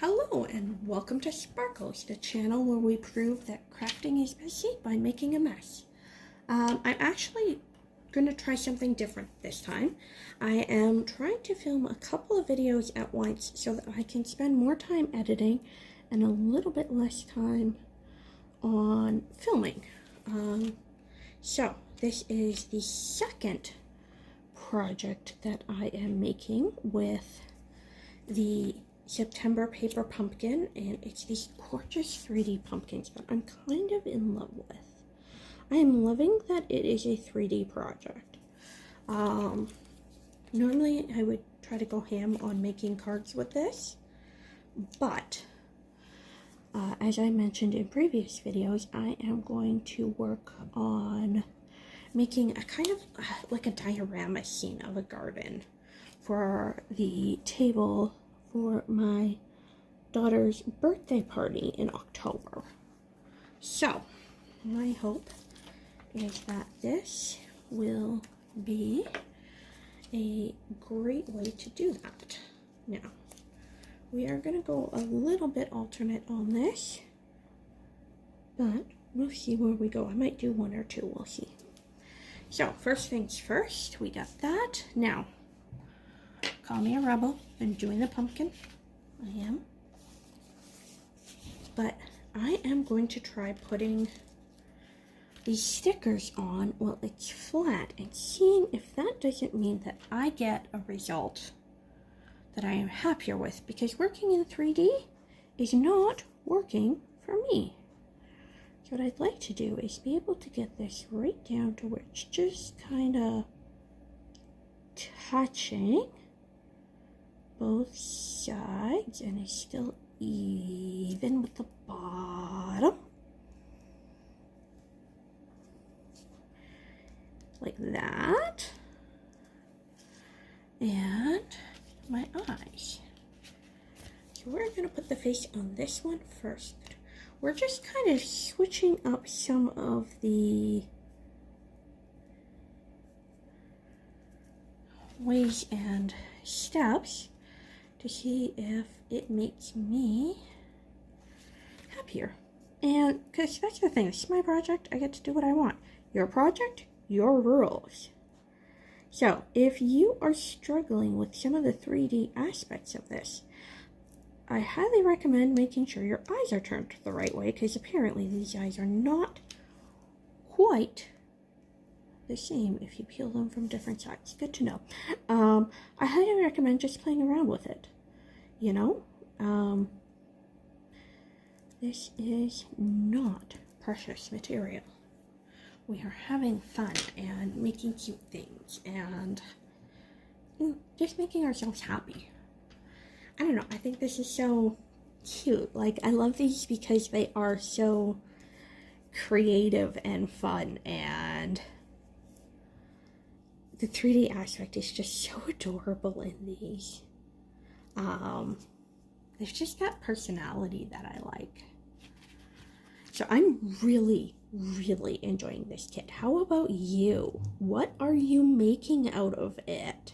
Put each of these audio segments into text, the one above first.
Hello and welcome to Sparkles, the channel where we prove that crafting is messy by making a mess. I'm actually going to try something different this time. I am trying to film a couple of videos at once so that I can spend more time editing and a little bit less time on filming. So this is the second project that I am making with the September paper pumpkin, and it's these gorgeous 3D pumpkins that I'm kind of in love with. I am loving that it is a 3D project. Normally I would try to go ham on making cards with this, but as I mentioned in previous videos, I am going to work on making a kind of like a diorama scene of a garden for the table for my daughter's birthday party in October. So, my hope is that this will be a great way to do that. Now, we are going to go a little bit alternate on this, but we'll see where we go. I might do one or two, we'll see. So, first things first, we got that. Now, call me a rebel. I'm doing the pumpkin. I am. But I am going to try putting these stickers on while it's flat and seeing if that doesn't mean that I get a result that I am happier with, because working in 3D is not working for me. So what I'd like to do is be able to get this right down to where it's just kind of touching both sides and it's still even with the bottom, like that. And my eyes. So we're going to put the face on this one first. We're just kind of switching up some of the ways and steps to see if it makes me happier. And because that's the thing, this is my project, I get to do what I want. Your project, your rules. So if you are struggling with some of the 3D aspects of this, I highly recommend making sure your eyes are turned the right way, because apparently these eyes are not quite the same if you peel them from different sides. Good to know. I highly recommend just playing around with it. You know, this is not precious material. We are having fun and making cute things and just making ourselves happy. I don't know, I think this is so cute. Like, I love these because they are so creative and fun, and the 3D aspect is just so adorable in these. There's just that personality that I like. So I'm really enjoying this kit. How about you? What are you making out of it?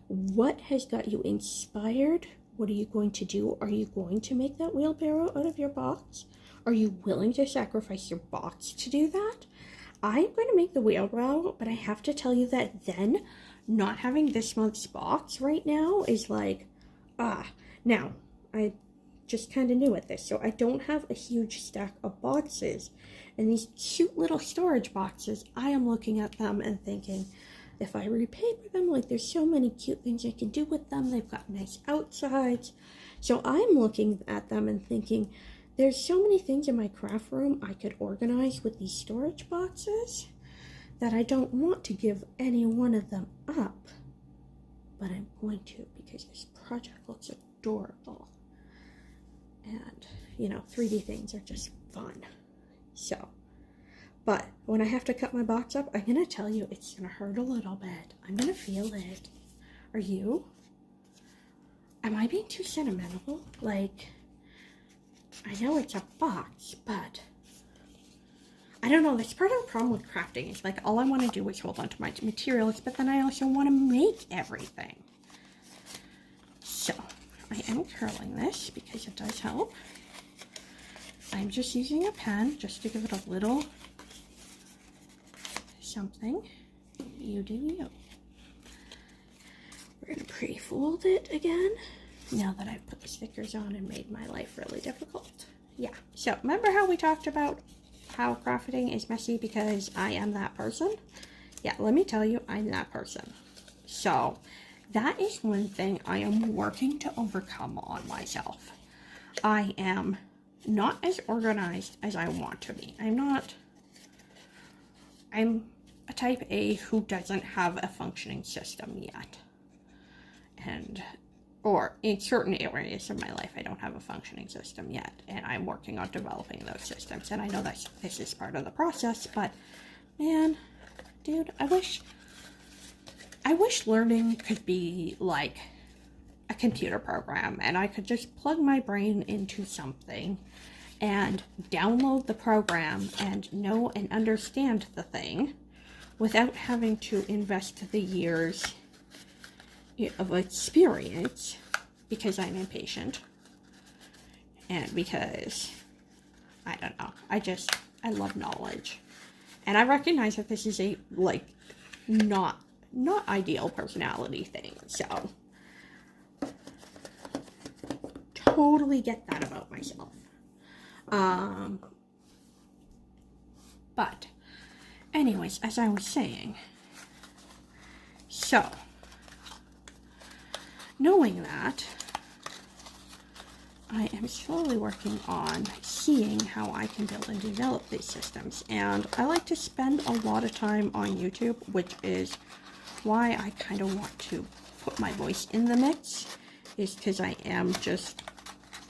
What has got you inspired? What are you going to do? Are you going to make that wheelbarrow out of your box? Are you willing to sacrifice your box to do that? I'm going to make the wheelbarrow, but I have to tell you that then not having this month's box right now is like, now I just kind of new at this, so I don't have a huge stack of boxes, and these cute little storage boxes, I am looking at them and thinking, if I repaper them, like, there's so many cute things I can do with them. They've got nice outsides, so I'm looking at them and thinking, there's so many things in my craft room I could organize with these storage boxes that I don't want to give any one of them up, but I'm going to, because this project looks adorable. And, you know, 3D things are just fun. So, but when I have to cut my box up, I'm going to tell you it's going to hurt a little bit. I'm going to feel it. Are you? Am I being too sentimental? Like, I know it's a box, but I don't know. That's part of the problem with crafting. It's like all I want to do is hold on to my materials, but then I also want to make everything. So, I am curling this because it does help. I'm just using a pen just to give it a little something. You do you. We're going to pre-fold it again now that I've put the stickers on and made my life really difficult. Yeah, so remember how we talked about how crafting is messy because I am that person? Yeah, let me tell you, I'm that person. So that is one thing I am working to overcome on myself. I am not as organized as I want to be. I'm a type A who doesn't have a functioning system yet. Or in certain areas of my life, I don't have a functioning system yet, and I'm working on developing those systems. And I know that this is part of the process, but man, dude, I wish learning could be like a computer program, and I could just plug my brain into something and download the program and know and understand the thing without having to invest the years of experience, because I'm impatient and because I don't know, I love knowledge, and I recognize that this is a like not ideal personality thing, so totally get that about myself. But anyways, as I was saying, so knowing that, I am slowly working on seeing how I can build and develop these systems. And I like to spend a lot of time on YouTube, which is why I kind of want to put my voice in the mix, is because I am just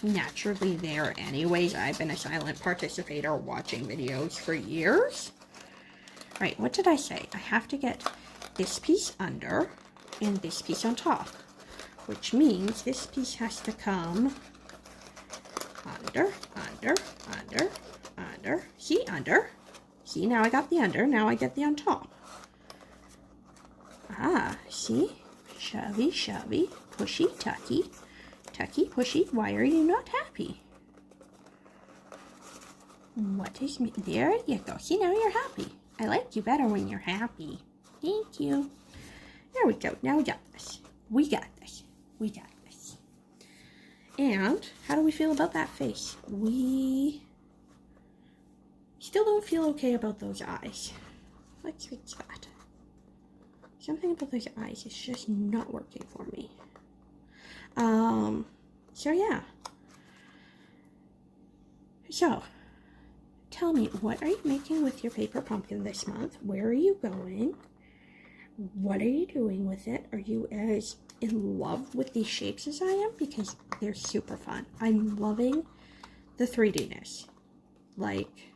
naturally there anyways. I've been a silent participator watching videos for years. Right, what did I say? I have to get this piece under and this piece on top, which means this piece has to come under, under, under, under. See, under. See, now I got the under, now I get the on top. Ah, see? Shovey, shovey, pushy, tucky, tucky, pushy. Why are you not happy? What is me? There you go. See, now you're happy. I like you better when you're happy. Thank you. There we go. Now we got this. We got this. We got this. And how do we feel about that face? We still don't feel okay about those eyes. Let's fix that. Something about those eyes is just not working for me. So yeah. So, tell me, what are you making with your paper pumpkin this month? Where are you going? What are you doing with it? Are you as in love with these shapes as I am? Because they're super fun. I'm loving the 3D-ness. Like,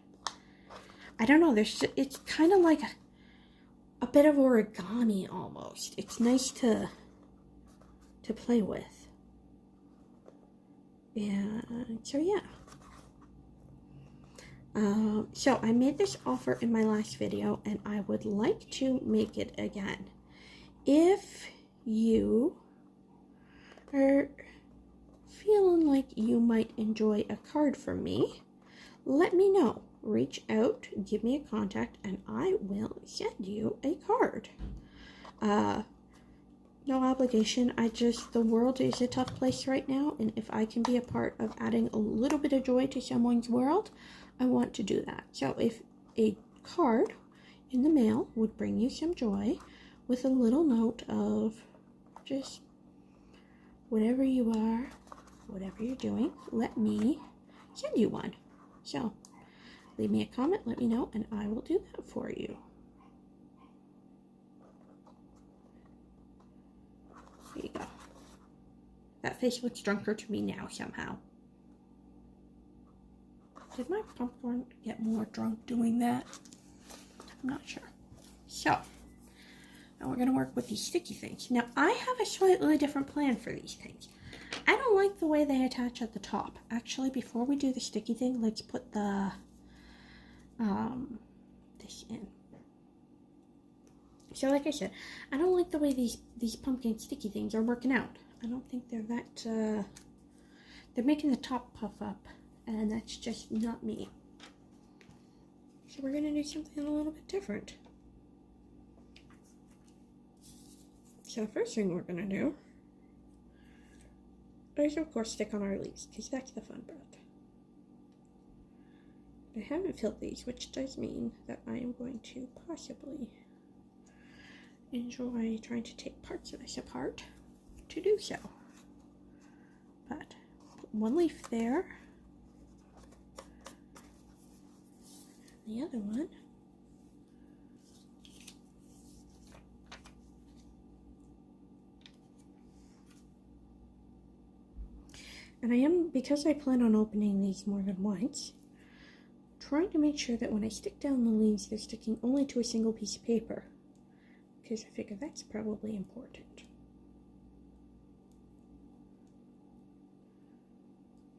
I don't know, it's kind of like a bit of origami almost. It's nice to play with. And so yeah. So I made this offer in my last video, and I would like to make it again. If you are feeling like you might enjoy a card from me, let me know. Reach out, give me a contact, and I will send you a card. No obligation. The world is a tough place right now, and if I can be a part of adding a little bit of joy to someone's world, I want to do that. So if a card in the mail would bring you some joy with a little note of just whatever you are, whatever you're doing, let me send you one. So leave me a comment, let me know, and I will do that for you. There you go. That face looks drunker to me now somehow. Did my pumpkin get more drunk doing that? I'm not sure. So, now we're going to work with these sticky things. Now, I have a slightly different plan for these things. I don't like the way they attach at the top. Actually, before we do the sticky thing, let's put the this in. So like I said, I don't like the way these pumpkin sticky things are working out. I don't think they're that, they're making the top puff up, and that's just not me. So we're gonna do something a little bit different. So the first thing we're gonna do is, of course, stick on our leaves, because that's the fun part. I haven't filled these, which does mean that I am going to possibly enjoy trying to take parts of this apart to do so. But put one leaf there, the other one and I am, because I plan on opening these more than once, trying to make sure that when I stick down the leaves, they're sticking only to a single piece of paper, because I figure that's probably important.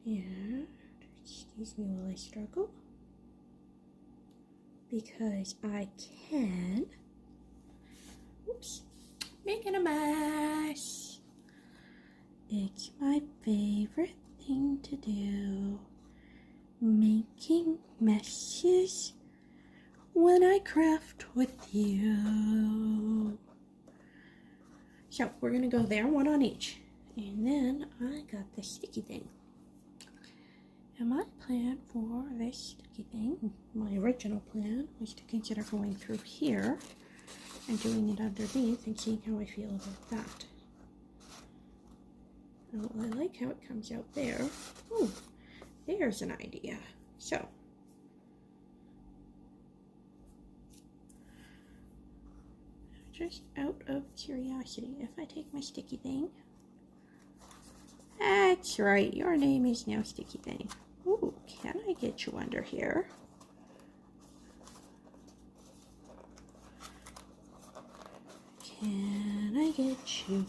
And excuse me while I struggle, because I can, oops, making a mess. It's my favorite thing to do, making messes when I craft with you. So we're gonna go there, one on each, and then I got this sticky thing. And my plan for this sticky thing, my original plan, was to consider going through here and doing it underneath and seeing how I feel about that. Well, I like how it comes out there. Oh, there's an idea. So, just out of curiosity, if I take my sticky thing, that's right, your name is now Sticky Thing. Ooh, can I get you under here? Can I get you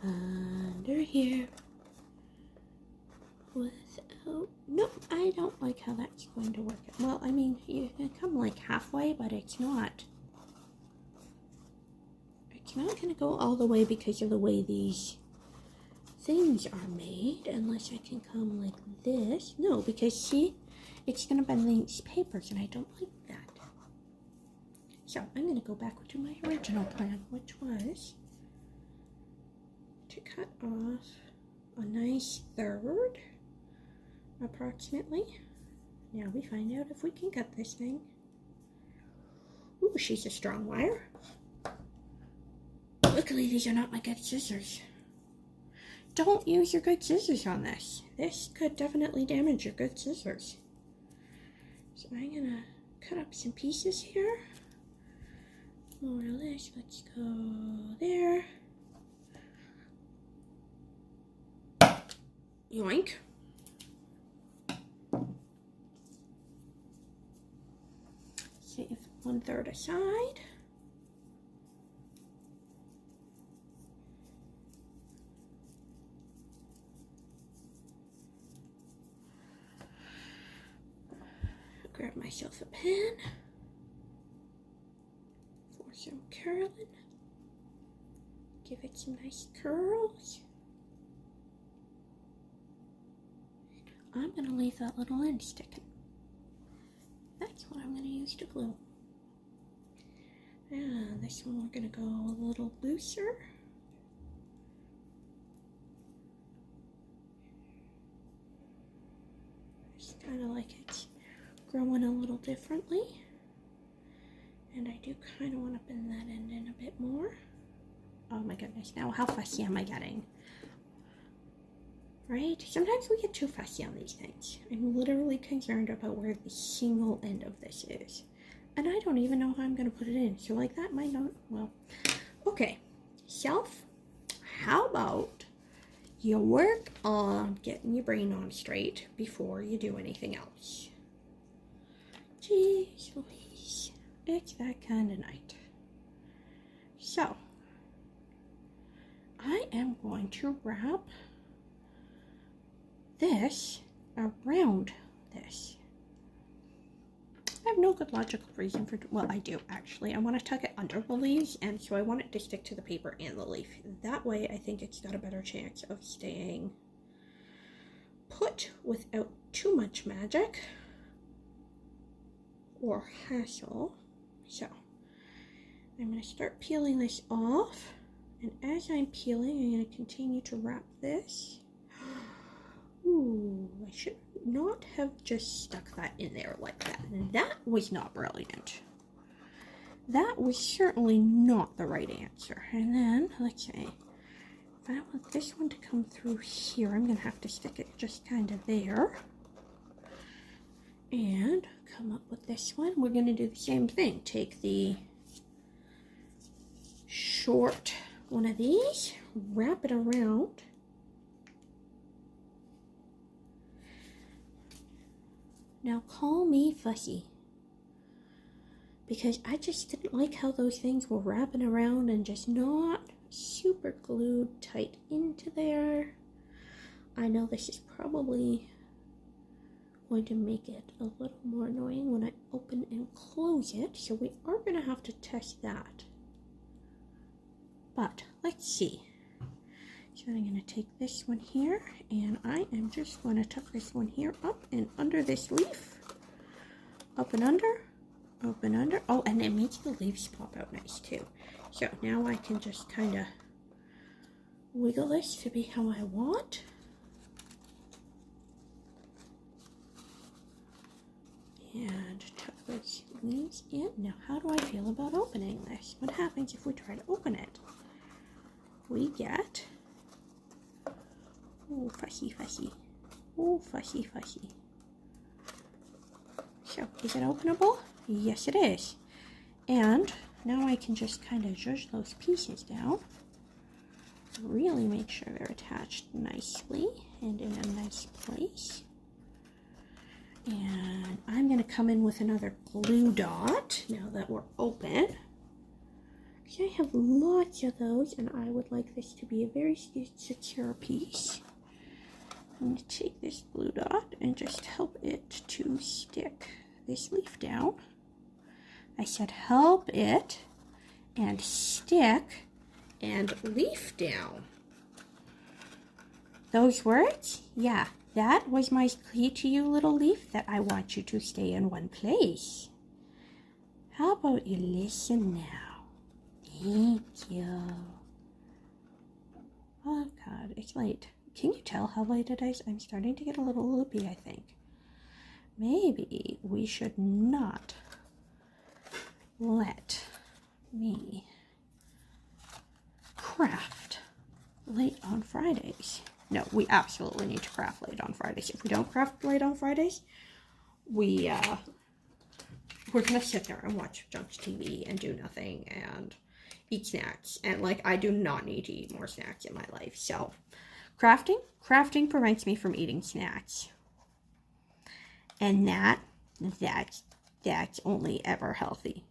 under here? Without, nope, I don't like how that's going to work. Well, I mean, you can come like halfway, but it's not going to go all the way because of the way these things are made, unless I can come like this. No, because see, it's going to bend these papers, and I don't like that. So I'm going to go back to my original plan, which was to cut off a nice third, approximately. Now we find out if we can cut this thing. Ooh, she's a strong wire. Luckily, these are not my good scissors. Don't use your good scissors on this. This could definitely damage your good scissors. So I'm gonna cut up some pieces here. More or less, let's go there. Yoink. Save 1/3 aside. Grab myself a pen for some curling. Give it some nice curls. I'm going to leave that little end sticking. That's what I'm going to use to glue. And this one we're going to go a little looser. Just kind of like it's growing a little differently. And I do kind of want to bend that end in a bit more. Oh my goodness, now how fussy am I getting? Right? Sometimes we get too fussy on these things. I'm literally concerned about where the single end of this is. And I don't even know how I'm going to put it in. So like that might not, well, okay. Self, how about you work on getting your brain on straight before you do anything else? Jeez Louise, it's that kind of night. So, I am going to wrap this around this. I have no good logical reason for, well, I do actually. I want to tuck it under the leaves, and so I want it to stick to the paper and the leaf. That way I think it's got a better chance of staying put without too much magic or hassle. So I'm going to start peeling this off, and as I'm peeling, I'm going to continue to wrap this. Ooh, I should not have just stuck that in there like that. That was not brilliant. That was certainly not the right answer. And then, let's see, if I want this one to come through here, I'm going to have to stick it just kind of there. And come up with this one. We're going to do the same thing. Take the short one of these, wrap it around. Now call me fussy, because I just didn't like how those things were wrapping around and just not super glued tight into there. I know this is probably going to make it a little more annoying when I open and close it, so we are going to have to test that. But let's see. So I'm going to take this one here, and I am just going to tuck this one here up and under this leaf. Up and under, up and under. Oh, and it makes the leaves pop out nice too. So now I can just kind of wiggle this to be how I want. And tuck those leaves in. Now, how do I feel about opening this? What happens if we try to open it? We get... oh, fussy, fussy. Oh, fussy, fussy. So, is it openable? Yes, it is. And now I can just kind of zhuzh those pieces down. Really make sure they're attached nicely and in a nice place. And I'm going to come in with another glue dot now that we're open. I have lots of those, and I would like this to be a very secure piece. I'm going to take this glue dot and just help it to stick this leaf down. I said help it and stick and leaf down. Those words? Yeah, that was my key to you, little leaf, that I want you to stay in one place. How about you listen now? Thank you. Oh God, it's late. Can you tell how late it is? I'm starting to get a little loopy, I think. Maybe we should not let me craft late on Fridays. No, we absolutely need to craft late on Fridays. If we don't craft late on Fridays, we're gonna sit there and watch junk TV and do nothing and eat snacks. And like, I do not need to eat more snacks in my life. So crafting prevents me from eating snacks. And that's only ever healthy.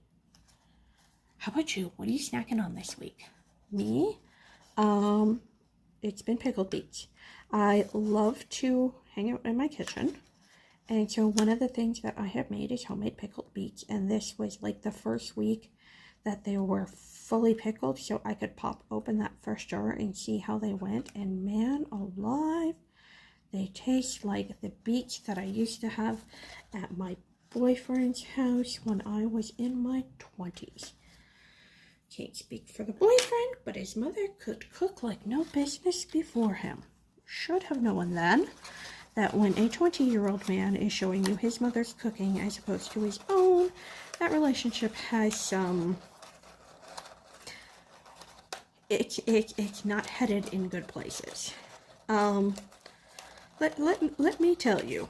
How about you? What are you snacking on this week? Me? It's been pickled beets. I love to hang out in my kitchen. And so one of the things that I have made is homemade pickled beets. And this was like the first week that they were fully pickled, so I could pop open that first jar and see how they went. And man alive, they taste like the beets that I used to have at my boyfriend's house when I was in my 20s. Can't speak for the boyfriend, but his mother could cook like no business before him. Should have known then that when a 20-year-old man is showing you his mother's cooking as opposed to his own, that relationship has some... It's not headed in good places. Let me tell you,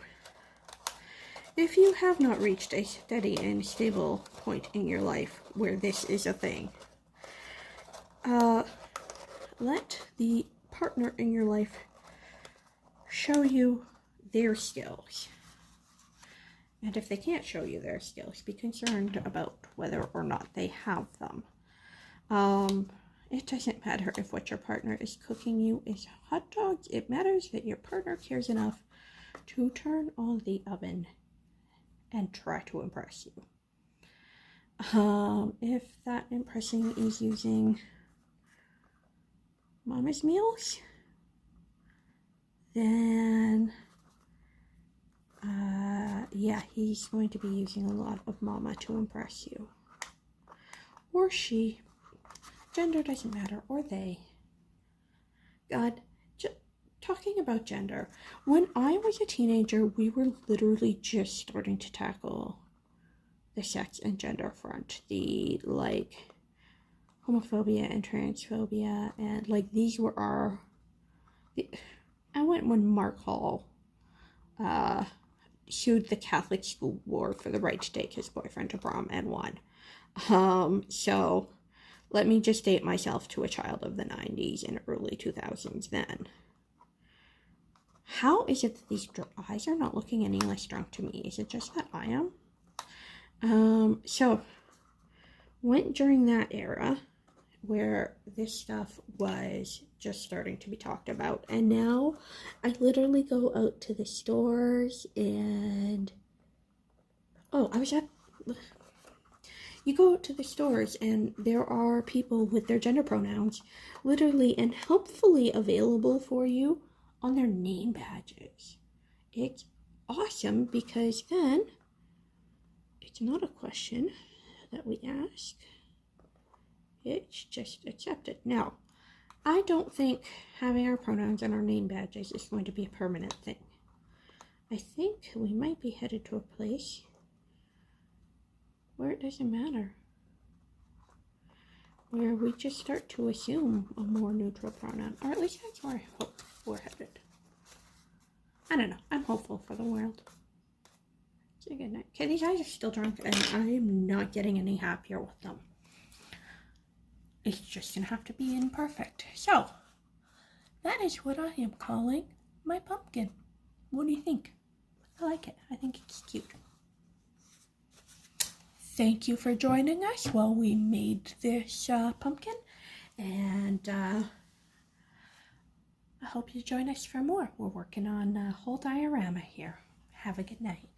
if you have not reached a steady and stable point in your life where this is a thing, let the partner in your life show you their skills. And if they can't show you their skills, be concerned about whether or not they have them. It doesn't matter if what your partner is cooking you is hot dogs. It matters that your partner cares enough to turn on the oven and try to impress you. If that impressing is using Mama's meals, then yeah, he's going to be using a lot of Mama to impress you. Or she. Gender doesn't matter. Or they. God, talking about gender. When I was a teenager, we were literally just starting to tackle the sex and gender front. The, like, homophobia and transphobia. And, like, these were our... I went when Mark Hall sued the Catholic School Board for the right to take his boyfriend to prom and won. So let me just date myself to a child of the 90s and early 2000s then. How is it that these eyes are not looking any less drunk to me? Is it just that I am? So went during that era where this stuff was just starting to be talked about. And now I literally go out to the stores and... You go out to the stores and there are people with their gender pronouns literally and helpfully available for you on their name badges. It's awesome because then it's not a question that we ask. It's just accepted. Now, I don't think having our pronouns on our name badges is going to be a permanent thing. I think we might be headed to a place where it doesn't matter. Where we just start to assume a more neutral pronoun. Or at least that's where I hope we're headed. I don't know. I'm hopeful for the world. Say good night. Okay, these eyes are still drunk and I'm not getting any happier with them. It's just gonna have to be imperfect. So, that is what I am calling my pumpkin. What do you think? I like it. I think it's cute. Thank you for joining us while we made this pumpkin. And I hope you join us for more. We're working on a whole diorama here. Have a good night.